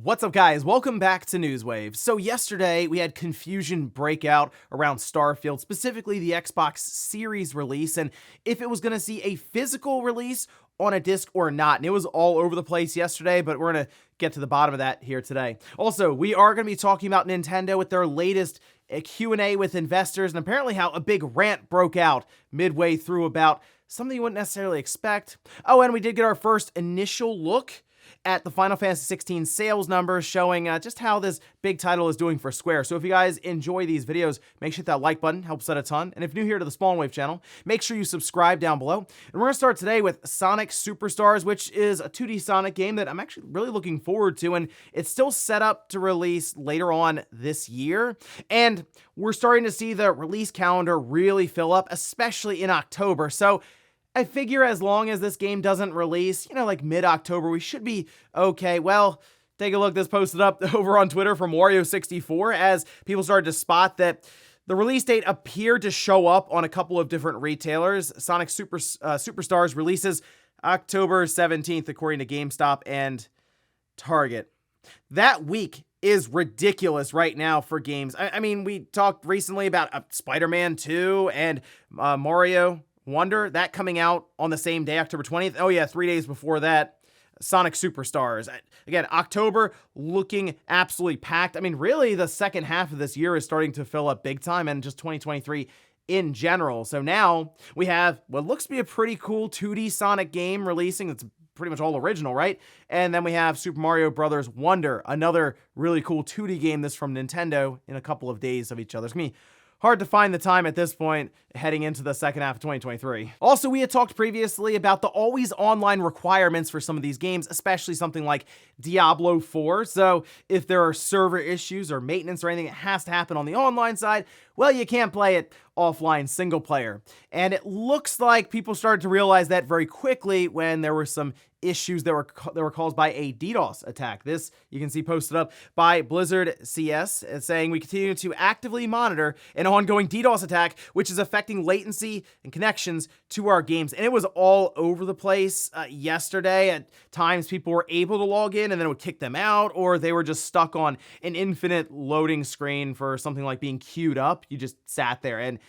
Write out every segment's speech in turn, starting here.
What's up, guys? Welcome back to Newswave. So yesterday we had confusion break out around Starfield, specifically the Xbox Series release, and if it was going to see a physical release on a disc or not. And it was all over the place yesterday, but we're going to get to the bottom of that here today. Also, we are going to be talking about Nintendo with their latest Q&A with investors, and apparently how a big rant broke out midway through about something you wouldn't necessarily expect. Oh, and we did get our first initial look at the Final Fantasy 16 sales numbers, showing just how this big title is doing for Square. So if you guys enjoy these videos, make sure you hit that like button, helps out a ton. And if you're new here to the Spawn Wave channel, make sure you subscribe down below. And we're going to start today with Sonic Superstars, which is a 2D Sonic game that I'm actually really looking forward to, and it's still set up to release later on this year. And we're starting to see the release calendar really fill up, especially in October. So I figure as long as this game doesn't release, like mid-October, we should be okay. Well, take a look. This posted up over on Twitter from Wario64 as people started to spot that the release date appeared to show up on a couple of different retailers. Sonic Superstars releases October 17th, according to GameStop and Target. That week is ridiculous right now for games. I mean, we talked recently about Spider-Man 2 and Mario Wonder, that coming out on the same day, October 20th. Oh yeah, 3 days before that, Sonic Superstars. Again, October looking absolutely packed. I mean, really, the second half of this year is starting to fill up big time, and just 2023 in general. So now we have what looks to be a pretty cool 2D Sonic game releasing. That's pretty much all original, right? And then we have Super Mario Bros. Wonder, another really cool 2D game that's from Nintendo in a couple of days of each other. It's going to be hard to find the time at this point heading into the second half of 2023. Also, we had talked previously about the always online requirements for some of these games, especially something like Diablo 4. So if there are server issues or maintenance or anything that has to happen on the online side, well, you can't play it offline single player. And it looks like people started to realize that very quickly when there were some issues that were caused by a DDoS attack. This you can see posted up by Blizzard CS saying, "We continue to actively monitor an ongoing DDoS attack, which is affecting latency and connections to our games." And it was all over the place yesterday. At times, people were able to log in and then it would kick them out, or they were just stuck on an infinite loading screen for something like being queued up. You just sat there, and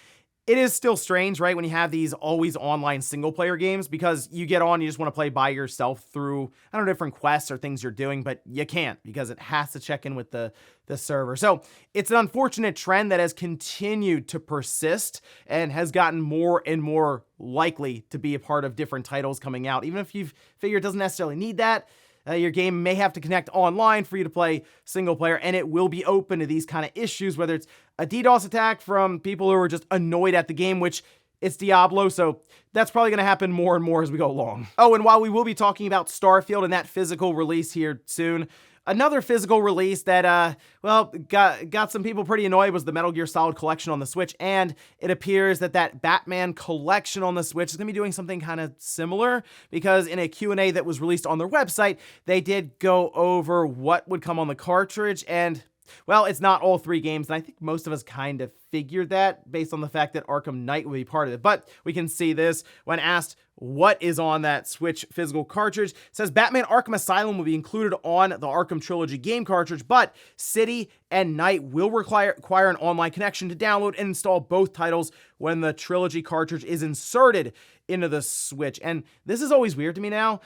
it is still strange, right, when you have these always online single-player games, because you get on, you just want to play by yourself through, different quests or things you're doing, but you can't because it has to check in with the server. So it's an unfortunate trend that has continued to persist and has gotten more and more likely to be a part of different titles coming out. Even if you figure it doesn't necessarily need that, your game may have to connect online for you to play single player, and it will be open to these kind of issues, whether it's a DDoS attack from people who are just annoyed at the game, which it's Diablo, so that's probably going to happen more and more as we go along. Oh, and while we will be talking about Starfield and that physical release here soon, another physical release that, got some people pretty annoyed was the Metal Gear Solid Collection on the Switch, and it appears that Batman Collection on the Switch is going to be doing something kind of similar, because in a Q&A that was released on their website, they did go over what would come on the cartridge, and well, it's not all three games, and I think most of us kind of figured that based on the fact that Arkham Knight will be part of it. But we can see this when asked what is on that Switch physical cartridge. It says Batman Arkham Asylum will be included on the Arkham Trilogy game cartridge, but City and Knight will require an online connection to download and install both titles when the Trilogy cartridge is inserted into the Switch. And this is always weird to me now.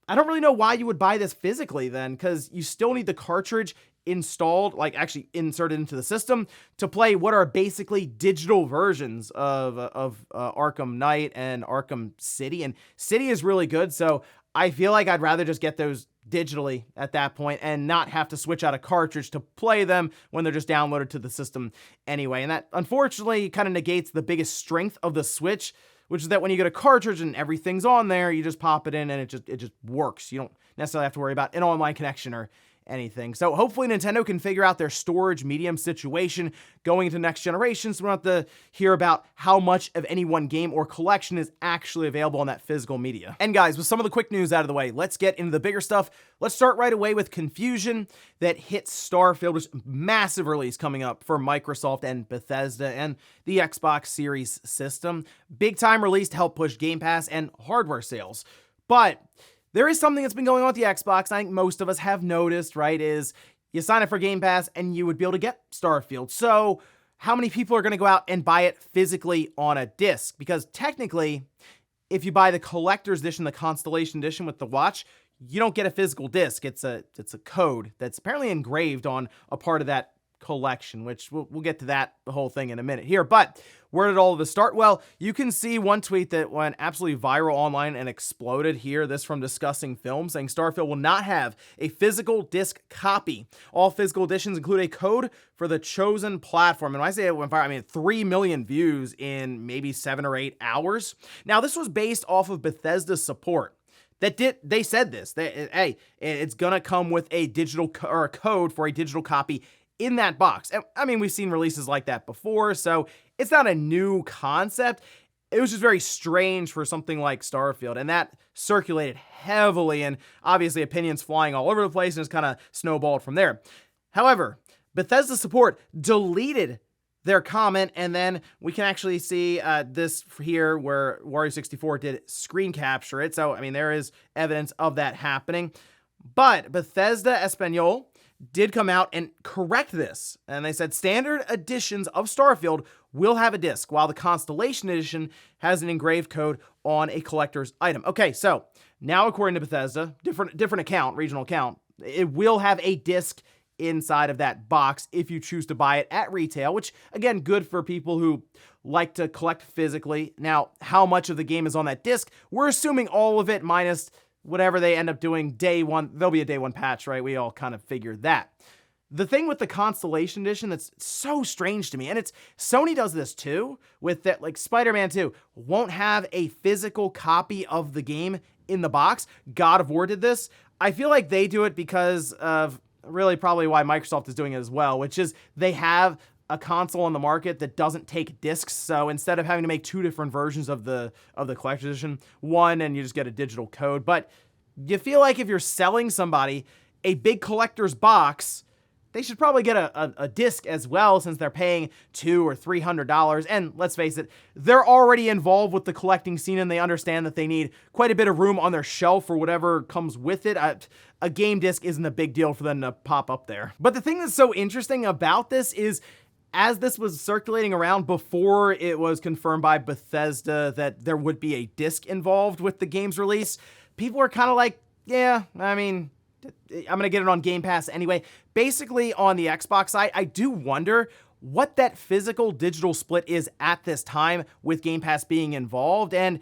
I don't really know why you would buy this physically then, because you still need the cartridge installed, like actually inserted into the system, to play what are basically digital versions of Arkham Knight and Arkham City. And City is really good, so I feel like I'd rather just get those digitally at that point and not have to switch out a cartridge to play them when they're just downloaded to the system anyway. And that unfortunately kind of negates the biggest strength of the Switch, which is that when you get a cartridge and everything's on there, you just pop it in and it just works. You don't necessarily have to worry about an online connection or anything. So hopefully Nintendo can figure out their storage medium situation going into next generation, so we don't have to hear about how much of any one game or collection is actually available on that physical media. And guys, with some of the quick news out of the way, let's get into the bigger stuff. Let's start right away with confusion that hits Starfield, which is a massive release coming up for Microsoft and Bethesda and the Xbox Series system. Big time release to help push Game Pass and hardware sales. But There is something that's been going on with the Xbox, I think most of us have noticed, right, is you sign up for Game Pass and you would be able to get Starfield. So how many people are going to go out and buy it physically on a disc? Because technically, if you buy the collector's edition, the Constellation edition with the watch, you don't get a physical disc. It's a code that's apparently engraved on a part of that collection, which we'll get to the whole thing in a minute here. But where did all of this start? Well, you can see one tweet that went absolutely viral online and exploded here. This from Discussing Film, saying Starfield will not have a physical disc copy. All physical editions include a code for the chosen platform. And when I say it went viral, I mean 3 million views in maybe 7 or 8 hours. Now, this was based off of Bethesda's support. They said this. Hey, it's gonna come with a digital or a code for a digital copy in that box. And I mean, we've seen releases like that before, so it's not a new concept. It was just very strange for something like Starfield, and that circulated heavily, and obviously opinions flying all over the place, and it's kind of snowballed from there. However, Bethesda support deleted their comment, and then we can actually see this here where Wario64 did screen capture it. So, I mean, there is evidence of that happening. But Bethesda Espanol did come out and correct this. And they said standard editions of Starfield will have a disc, while the Constellation edition has an engraved code on a collector's item. Okay, so now according to Bethesda, different account, regional account, it will have a disc inside of that box if you choose to buy it at retail, which again, good for people who like to collect physically. Now, how much of the game is on that disc? We're assuming all of it minus whatever they end up doing day one. There'll be a day one patch, right? We all kind of figured that. The thing with the Constellation edition that's so strange to me, and it's Sony does this too, with that, like Spider-Man 2 won't have a physical copy of the game in the box. God of War did this. I feel like they do it because of really probably why Microsoft is doing it as well, which is they have a console on the market that doesn't take discs. So instead of having to make 2 different versions of the collector's edition, one and you just get a digital code. But you feel like if you're selling somebody a big collector's box, they should probably get a disc as well, since they're paying $200 or $300. And let's face it, they're already involved with the collecting scene, and they understand that they need quite a bit of room on their shelf for whatever comes with it. A game disc isn't a big deal for them to pop up there. But the thing that's so interesting about this is, as this was circulating around before it was confirmed by Bethesda that there would be a disc involved with the game's release, people were kind of like, yeah, I mean, I'm going to get it on Game Pass anyway. Basically, on the Xbox side, I do wonder what that physical digital split is at this time with Game Pass being involved, and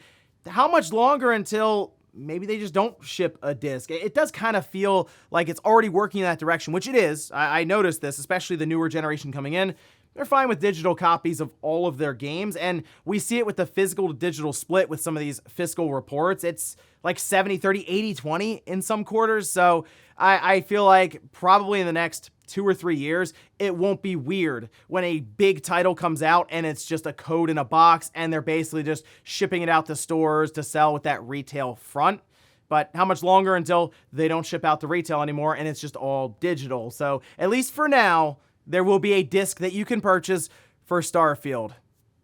how much longer until maybe they just don't ship a disc. It does kind of feel like it's already working in that direction, which it is. I noticed this, especially the newer generation coming in. They're fine with digital copies of all of their games, and we see it with the physical to digital split with some of these fiscal reports. It's like 70-30, 80-20 in some quarters, so I feel like probably in the next 2 or 3 years, it won't be weird when a big title comes out and it's just a code in a box, and they're basically just shipping it out to stores to sell with that retail front. But how much longer until they don't ship out to retail anymore and it's just all digital? So at least for now, there will be a disc that you can purchase for Starfield.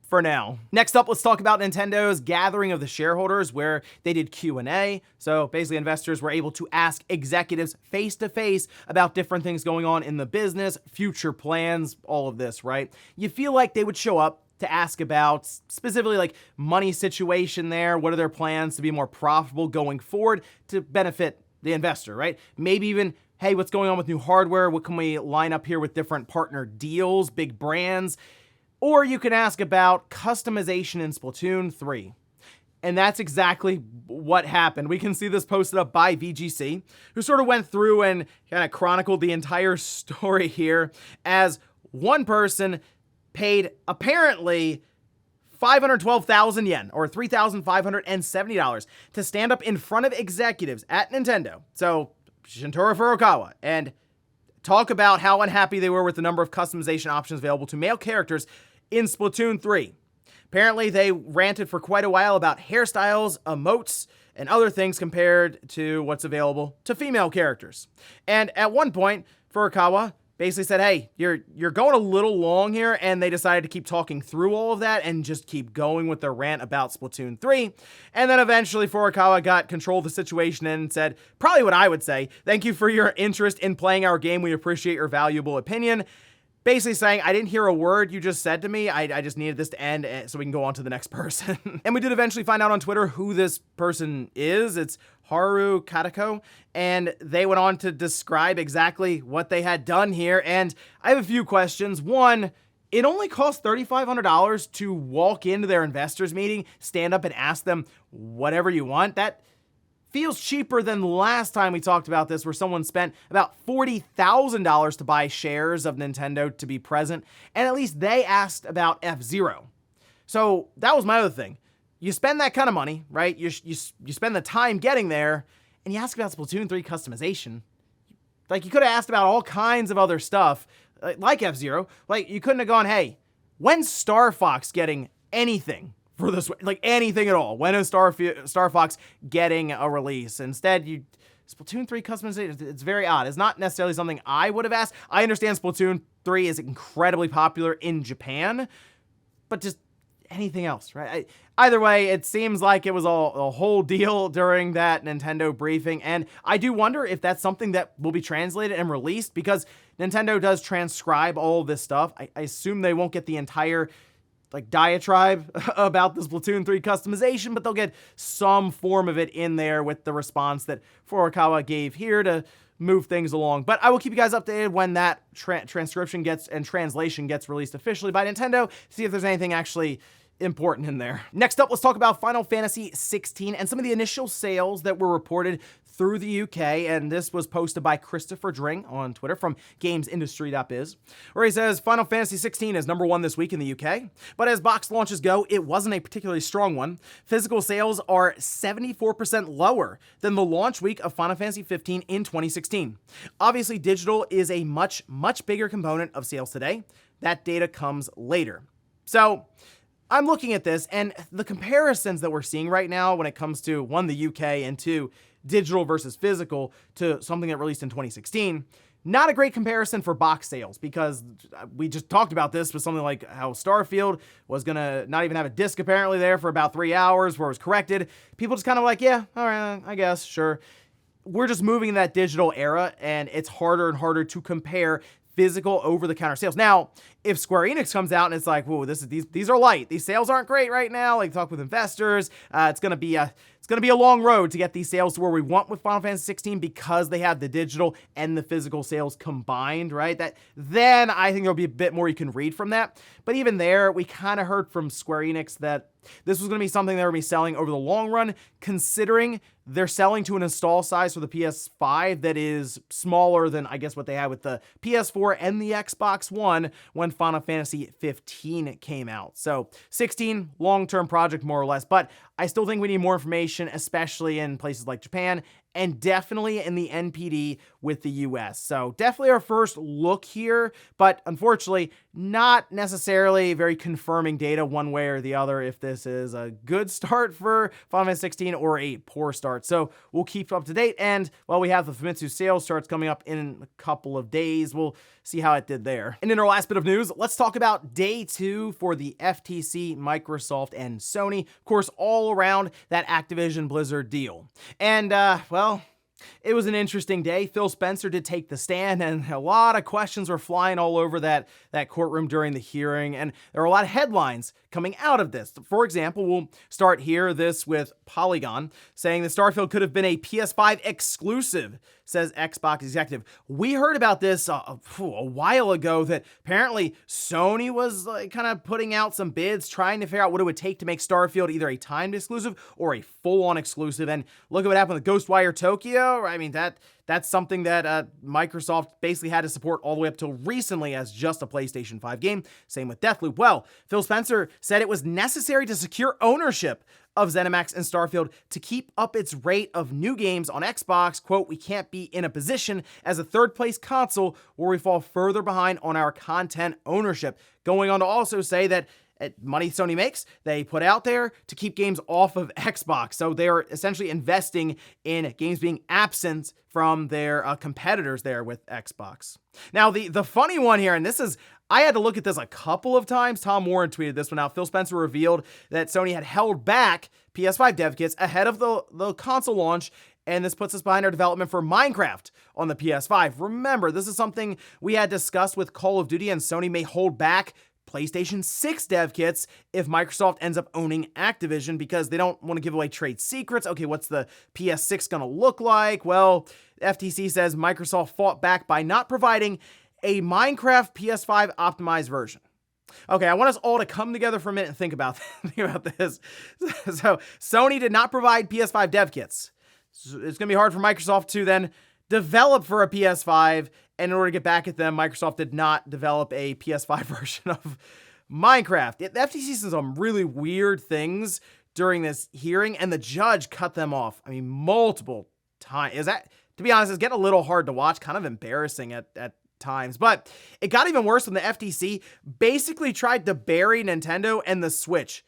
For now. Next up, let's talk about Nintendo's gathering of the shareholders, where they did Q&A. So basically, investors were able to ask executives face-to-face about different things going on in the business, future plans, all of this, right? You feel like they would show up to ask about specifically like money situation there. What are their plans to be more profitable going forward to benefit the investor, right? Maybe even, hey, what's going on with new hardware? What can we line up here with different partner deals, big brands? Or you can ask about customization in Splatoon 3. And that's exactly what happened. We can see this posted up by VGC, who sort of went through and kind of chronicled the entire story here, as one person paid apparently 512,000 yen, or $3,570, to stand up in front of executives at Nintendo, so Shintaro Furukawa, and talk about how unhappy they were with the number of customization options available to male characters in Splatoon 3. Apparently, they ranted for quite a while about hairstyles, emotes, and other things compared to what's available to female characters. And at one point, Furukawa basically said, hey, you're going a little long here, and they decided to keep talking through all of that and just keep going with their rant about Splatoon 3. And then eventually Furukawa got control of the situation and said probably what I would say: thank you for your interest in playing our game. We appreciate your valuable opinion. Basically saying, I didn't hear a word you just said to me. I just needed this to end so we can go on to the next person. And we did eventually find out on Twitter who this person is. It's Haru Katako, and they went on to describe exactly what they had done here. And I have a few questions. One, it only cost $3,500 to walk into their investors meeting, stand up and ask them whatever you want. That feels cheaper than last time we talked about this, where someone spent about $40,000 to buy shares of Nintendo to be present, and at least they asked about F-Zero. So that was my other thing. You spend that kind of money, right? You spend the time getting there, and you ask about Splatoon 3 customization. Like, you could have asked about all kinds of other stuff, like F-Zero. Like, you couldn't have gone, hey, when's Star Fox getting anything for this, like anything at all? When is Star Fox getting a release? Instead, Splatoon 3 customization, it's very odd. It's not necessarily something I would have asked. I understand Splatoon 3 is incredibly popular in Japan, but just anything else, right? Either way, it seems like it was a whole deal during that Nintendo briefing, and I do wonder if that's something that will be translated and released, because Nintendo does transcribe all this stuff. I assume they won't get the entire diatribe about the Splatoon 3 customization, but they'll get some form of it in there with the response that Furukawa gave here to move things along. But I will keep you guys updated when that transcription gets and translation gets released officially by Nintendo, see if there's anything actually important in there. Next up, let's talk about Final Fantasy 16 and some of the initial sales that were reported through the UK, and this was posted by Christopher Dring on Twitter from gamesindustry.biz, where he says Final Fantasy 16 is #1 this week in the UK, but as box launches go, it wasn't a particularly strong one. Physical sales are 74% lower than the launch week of Final Fantasy 15 in 2016. Obviously, digital is a much bigger component of sales today. That data comes later. So I'm looking at this, and the comparisons that we're seeing right now when it comes to, one, the UK, and two, digital versus physical to something that released in 2016, not a great comparison for box sales, because we just talked about this with something like how Starfield was gonna not even have a disc apparently there for about 3 hours where it was corrected. People just kind of like, yeah, all right, I guess, sure. We're just moving in that digital era, and it's harder and harder to compare physical over-the-counter sales. Now, if Square Enix comes out and it's like, whoa, these are light, these sales aren't great right now, like talk with investors, it's gonna be a long road to get these sales to where we want with Final Fantasy 16 because they have the digital and the physical sales combined, right? Then I think there'll be a bit more you can read from that. But even there, we kind of heard from Square Enix that this was going to be something they were going to be selling over the long run, considering they're selling to an install size for the PS5 that is smaller than, I guess, what they had with the PS4 and the Xbox One when Final Fantasy 15 came out. So 16, long-term project more or less, but I still think we need more information, especially in places like Japan, and definitely in the NPD with the US. So definitely our first look here, but unfortunately not necessarily very confirming data one way or the other if this is a good start for Final Fantasy 16 or a poor start. So we'll keep up to date, and while we have the Famitsu sales starts coming up in a couple of days, we'll see how it did there. And in our last bit of news, let's talk about day 2 for the FTC, Microsoft, and Sony. Of course, all around that Activision Blizzard deal. And, well, it was an interesting day. Phil Spencer did take the stand, and a lot of questions were flying all over that courtroom during the hearing, and there were a lot of headlines coming out of this. For example, we'll start here this with Polygon saying that Starfield could have been a PS5 exclusive, says Xbox executive. We heard about this a while ago, that apparently Sony was kind of putting out some bids, trying to figure out what it would take to make Starfield either a timed exclusive or a full-on exclusive. And look at what happened with Ghostwire Tokyo. I mean, that's something that Microsoft basically had to support all the way up till recently as just a PlayStation 5 game. Same with Deathloop. Well, Phil Spencer said it was necessary to secure ownership of ZeniMax and Starfield to keep up its rate of new games on Xbox. Quote, we can't be in a position as a third-place console where we fall further behind on our content ownership. Going on to also say that money Sony makes, they put out there to keep games off of Xbox. So they're essentially investing in games being absent from their competitors there with Xbox. Now, the funny one here, and this is, I had to look at this a couple of times. Tom Warren tweeted this one out. Phil Spencer revealed that Sony had held back PS5 dev kits ahead of the console launch, and this puts us behind our development for Minecraft on the PS5. Remember, this is something we had discussed with Call of Duty, and Sony may hold back PlayStation 6 dev kits if Microsoft ends up owning Activision because they don't want to give away trade secrets. Okay, what's the PS6 going to look like? Well, FTC says Microsoft fought back by not providing a Minecraft PS5 optimized version. Okay, I want us all to come together for a minute and think about this. So, Sony did not provide PS5 dev kits. So it's going to be hard for Microsoft to then develop for a PS5, and in order to get back at them, Microsoft did not develop a PS5 version of Minecraft. The FTC said some really weird things during this hearing, and the judge cut them off. I mean, multiple times. To be honest, it's getting a little hard to watch, kind of embarrassing at times. But it got even worse when the FTC basically tried to bury Nintendo and the Switch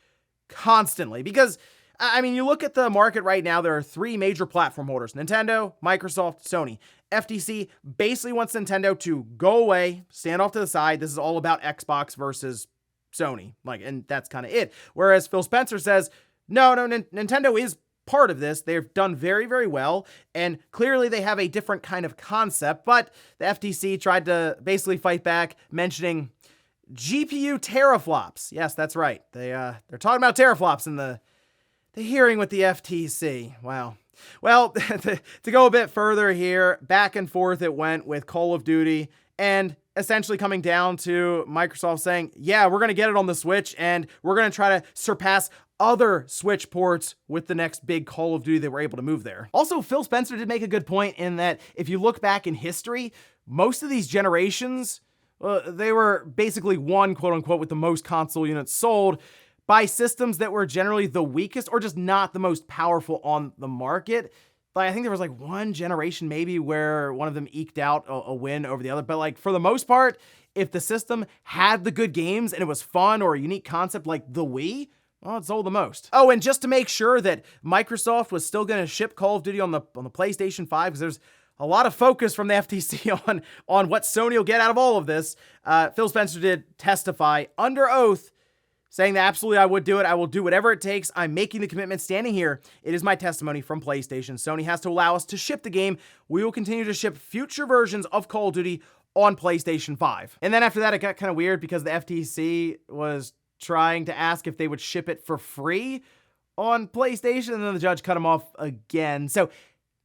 constantly. Because, I mean, you look at the market right now, there are three major platform holders: Nintendo, Microsoft, Sony. FTC basically wants Nintendo to go away, stand off to the side. This is all about Xbox versus Sony. And that's kind of it. Whereas Phil Spencer says, no, Nintendo is part of this. They've done very, very well, and clearly they have a different kind of concept, but the FTC tried to basically fight back, mentioning GPU teraflops. Yes, that's right. They're talking about teraflops in the hearing with the FTC. Wow. Well, to go a bit further here, back and forth it went with Call of Duty, and essentially coming down to Microsoft saying, yeah, we're going to get it on the Switch, and we're going to try to surpass other Switch ports with the next big Call of Duty that we're able to move there. Also, Phil Spencer did make a good point in that if you look back in history, most of these generations, they were basically won, quote unquote, with the most console units sold by systems that were generally the weakest or just not the most powerful on the market. I think there was one generation maybe where one of them eked out a win over the other. But for the most part, if the system had the good games and it was fun or a unique concept like the Wii, well, it sold the most. Oh, and just to make sure that Microsoft was still going to ship Call of Duty on the PlayStation 5, because there's a lot of focus from the FTC on what Sony will get out of all of this, Phil Spencer did testify under oath, saying that absolutely I would do it. I will do whatever it takes. I'm making the commitment standing here. It is my testimony from PlayStation. Sony has to allow us to ship the game. We will continue to ship future versions of Call of Duty on PlayStation 5. And then after that, it got kind of weird because the FTC was trying to ask if they would ship it for free on PlayStation, and then the judge cut him off again. So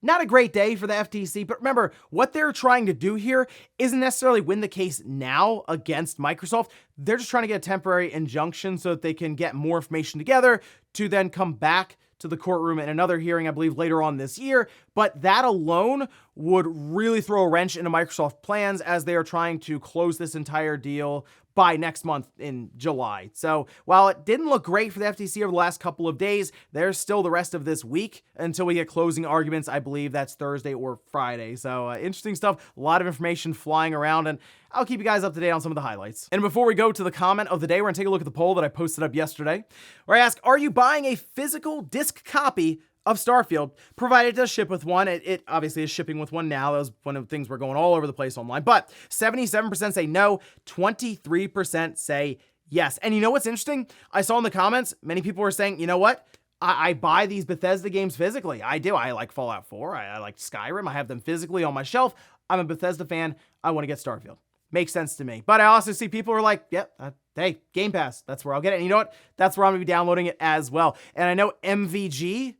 not a great day for the FTC, but remember, what they're trying to do here isn't necessarily win the case now against Microsoft. They're just trying to get a temporary injunction so that they can get more information together to then come back to the courtroom in another hearing, I believe, later on this year. But that alone would really throw a wrench into Microsoft plans as they are trying to close this entire deal by next month in July. So while it didn't look great for the FTC over the last couple of days, there's still the rest of this week until we get closing arguments. I believe that's Thursday or Friday. So interesting stuff, a lot of information flying around, and I'll keep you guys up to date on some of the highlights. And before we go to the comment of the day, we're gonna take a look at the poll that I posted up yesterday, where I ask, are you buying a physical disc copy of Starfield, provided it does ship with one? It obviously is shipping with one now. That was one of the things we're going all over the place online. But 77% say no, 23% say yes. And you know what's interesting? I saw in the comments, many people were saying, you know what? I buy these Bethesda games physically. I do. I like Fallout 4. I like Skyrim. I have them physically on my shelf. I'm a Bethesda fan. I want to get Starfield. Makes sense to me. But I also see people who are like, yep, hey, Game Pass. That's where I'll get it. And you know what? That's where I'm going to be downloading it as well. And I know MVG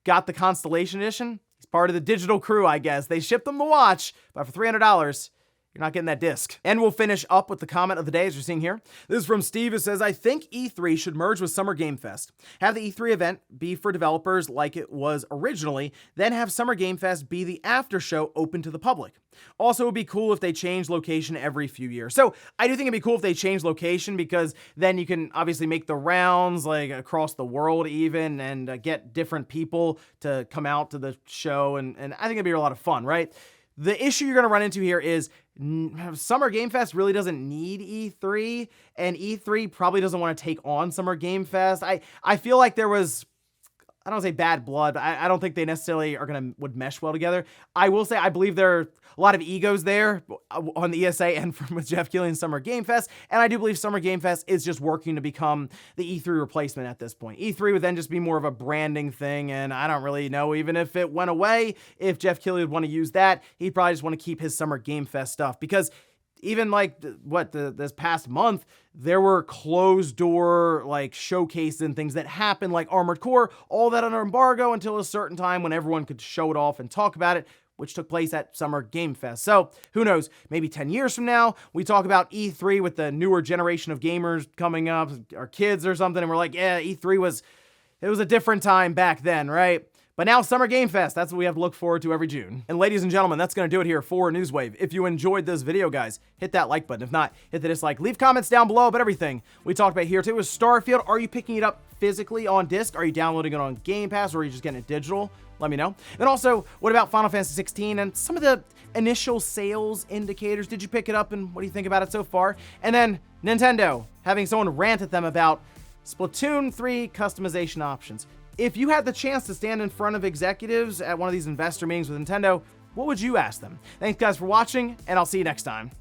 got the Constellation Edition. He's part of the digital crew, I guess. They shipped them the watch, but for $300, you're not getting that disc. And we'll finish up with the comment of the day, as you're seeing here. This is from Steve, who says, I think E3 should merge with Summer Game Fest. Have the E3 event be for developers like it was originally, then have Summer Game Fest be the after show open to the public. Also, it would be cool if they change location every few years. So I do think it'd be cool if they change location, because then you can obviously make the rounds across the world even, and get different people to come out to the show. And I think it'd be a lot of fun, right? The issue you're going to run into here is Summer Game Fest really doesn't need E3, and E3 probably doesn't want to take on Summer Game Fest. I feel like there was, I don't say bad blood, but I don't think they necessarily would mesh well together. I will say I believe there are a lot of egos there on the ESA and with Jeff Keighley and Summer Game Fest, and I do believe Summer Game Fest is just working to become the E3 replacement at this point. E3 would then just be more of a branding thing, and I don't really know, even if it went away, if Jeff Keighley would want to use that, he'd probably just want to keep his Summer Game Fest stuff, because even like this past month, there were closed door like showcases and things that happened, like Armored Core, all that under embargo until a certain time when everyone could show it off and talk about it, which took place at Summer Game Fest. So who knows, maybe 10 years from now, we talk about E3 with the newer generation of gamers coming up, our kids or something, and we're like, yeah, E3 was a different time back then, right? But now Summer Game Fest, that's what we have to look forward to every June. And ladies and gentlemen, that's going to do it here for Newswave. If you enjoyed this video, guys, hit that like button. If not, hit the dislike. Leave comments down below about everything we talked about here too. Is Starfield, are you picking it up physically on disc? Are you downloading it on Game Pass, or are you just getting it digital? Let me know. And also, what about Final Fantasy 16 and some of the initial sales indicators? Did you pick it up, and what do you think about it so far? And then Nintendo, having someone rant at them about Splatoon 3 customization options. If you had the chance to stand in front of executives at one of these investor meetings with Nintendo, what would you ask them? Thanks guys for watching, and I'll see you next time.